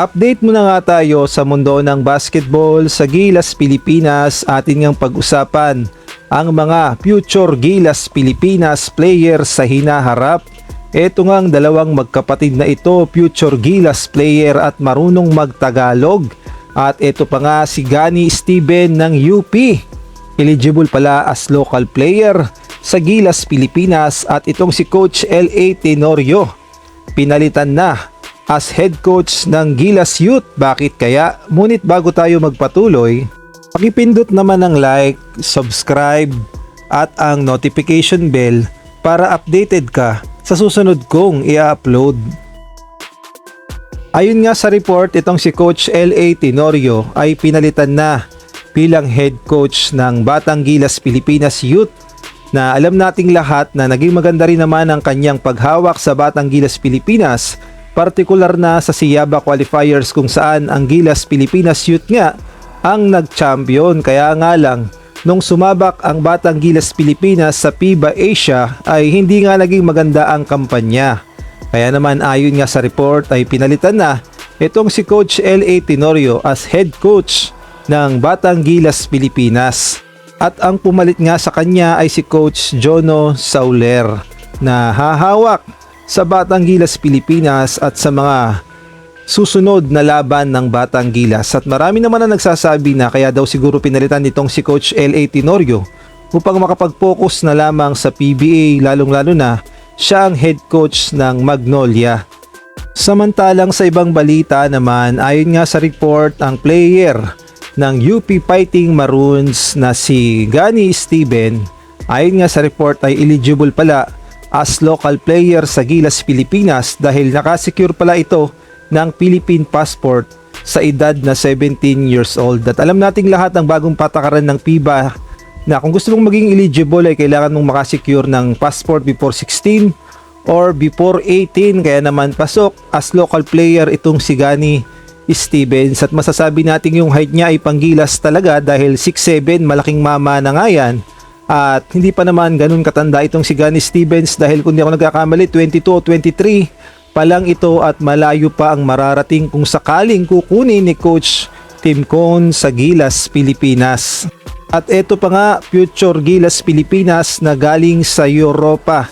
Update muna nga tayo sa mundo ng basketball sa Gilas Pilipinas. Atin ngang pag-usapan ang mga future Gilas Pilipinas players sa hinaharap. Ito ngang dalawang magkapatid na ito, future Gilas player at marunong magtagalog. At ito pa nga si Gani Steven ng UP. Eligible pala as local player sa Gilas Pilipinas, at itong si Coach L.A. Tenorio pinalitan na as head coach ng Gilas Youth. Bakit kaya? Ngunit bago tayo magpatuloy, pakipindot naman ng like, subscribe at ang notification bell para updated ka sa susunod kong i-upload. Ayun nga sa report, itong si Coach L.A. Tenorio ay pinalitan na bilang head coach ng Batang Gilas Pilipinas Youth, na alam nating lahat na naging maganda rin naman ang kanyang paghawak sa Batang Gilas Pilipinas, partikular na sa Siyaba qualifiers kung saan ang Gilas Pilipinas Youth nga ang nag-champion. Kaya nga lang, nung sumabak ang Batang Gilas Pilipinas sa FIBA Asia ay hindi nga naging maganda ang kampanya. Kaya naman ayon nga sa report ay pinalitan na itong si Coach L.A. Tenorio as head coach ng Batang Gilas Pilipinas. At ang pumalit nga sa kanya ay si Coach Jono Sauler na hahawak sa Batang Gilas Pilipinas at sa mga susunod na laban ng Batang Gilas. At marami naman na nagsasabi na kaya daw siguro pinalitan nitong si Coach L.A. Tenorio upang makapag-focus na lamang sa PBA, lalong-lalo na siya ang head coach ng Magnolia. Samantalang sa ibang balita naman, ayon nga sa report, ang player ng UP Fighting Maroons na si Gani Steven, ayon nga sa report ay eligible pala as local player sa Gilas Pilipinas dahil nakasecure pala ito ng Philippine passport sa edad na 17 years old. At alam nating lahat ang bagong patakaran ng FIBA na kung gusto mong maging eligible ay kailangan mong makasecure ng passport before 16 or before 18. Kaya naman pasok as local player itong si Gani Stevens, at masasabi natin yung height niya ay panggilas talaga dahil 6'7", malaking mama na nga yan. At hindi pa naman ganun katanda itong si Gani Stevens dahil kung di ako nagkakamali 22 o 23 pa lang ito, at malayo pa ang mararating kung sakaling kukunin ni Coach Tim Cone sa Gilas Pilipinas. At ito pa nga, future Gilas Pilipinas na galing sa Europa.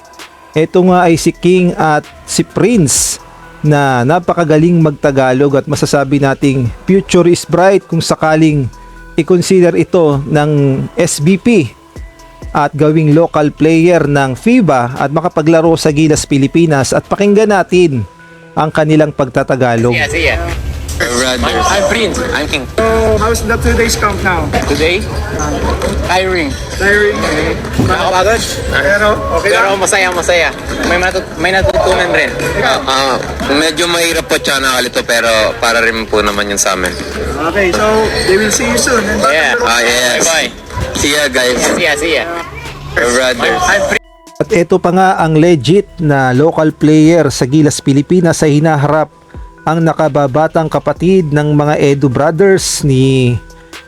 Ito nga ay si King at si Prince na napakagaling magtagalog, at masasabi nating future is bright kung sakaling i-consider ito ng SBP at gawing local player ng FIBA at makapaglaro sa Gilas Pilipinas. At pakinggan natin ang kanilang pagtatagalog. See ya. I'm Prince. I'm King. So, how's the 2 days count now? Today, tiring. Tiring. Nakakapagod. Pero, okay Pero lang. masaya. May natutunan rin. Medyo mahirap po siya nakalito pero para rin po naman yun sa amin. Okay, so, they will see you soon. And Yeah. Yes. Bye-bye. See ya guys. See ya. We're brothers. I'm Prince. At ito pa nga ang legit na local player sa Gilas Pilipinas sa hinaharap, ang nakababatang kapatid ng mga Edu brothers ni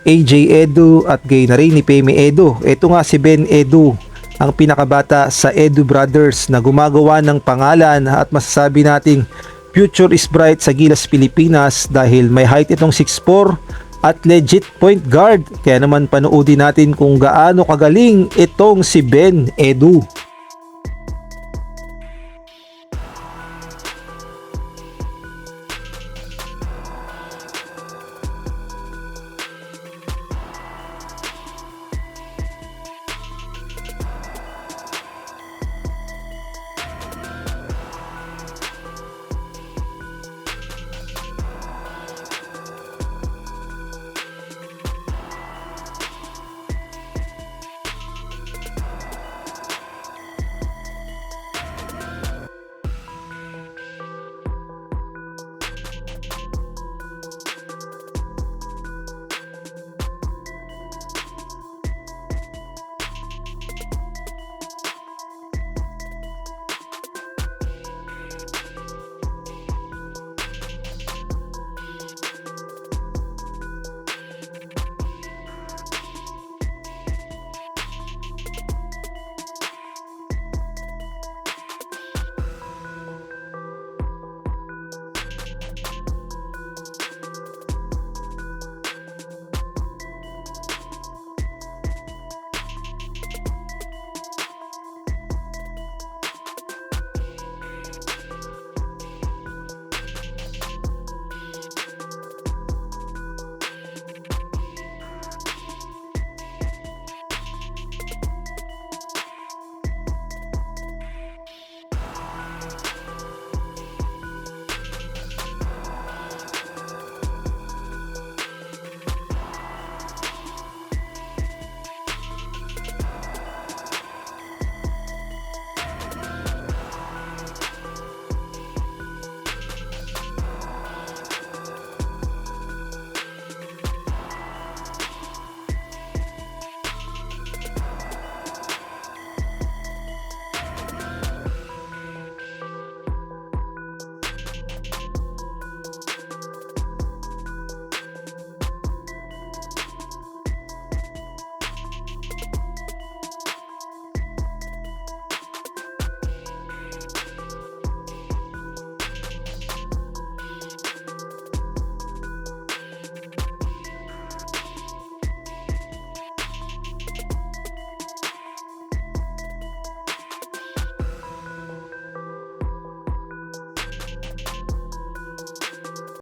AJ Edu at gayon na rin ni Pemi Edu. Ito nga si Ben Edu, ang pinakabata sa Edu brothers na gumagawa ng pangalan, at masasabi nating future is bright sa Gilas Pilipinas dahil may height itong 6'4" at legit point guard. Kaya naman panoodin natin kung gaano kagaling itong si Ben Edu.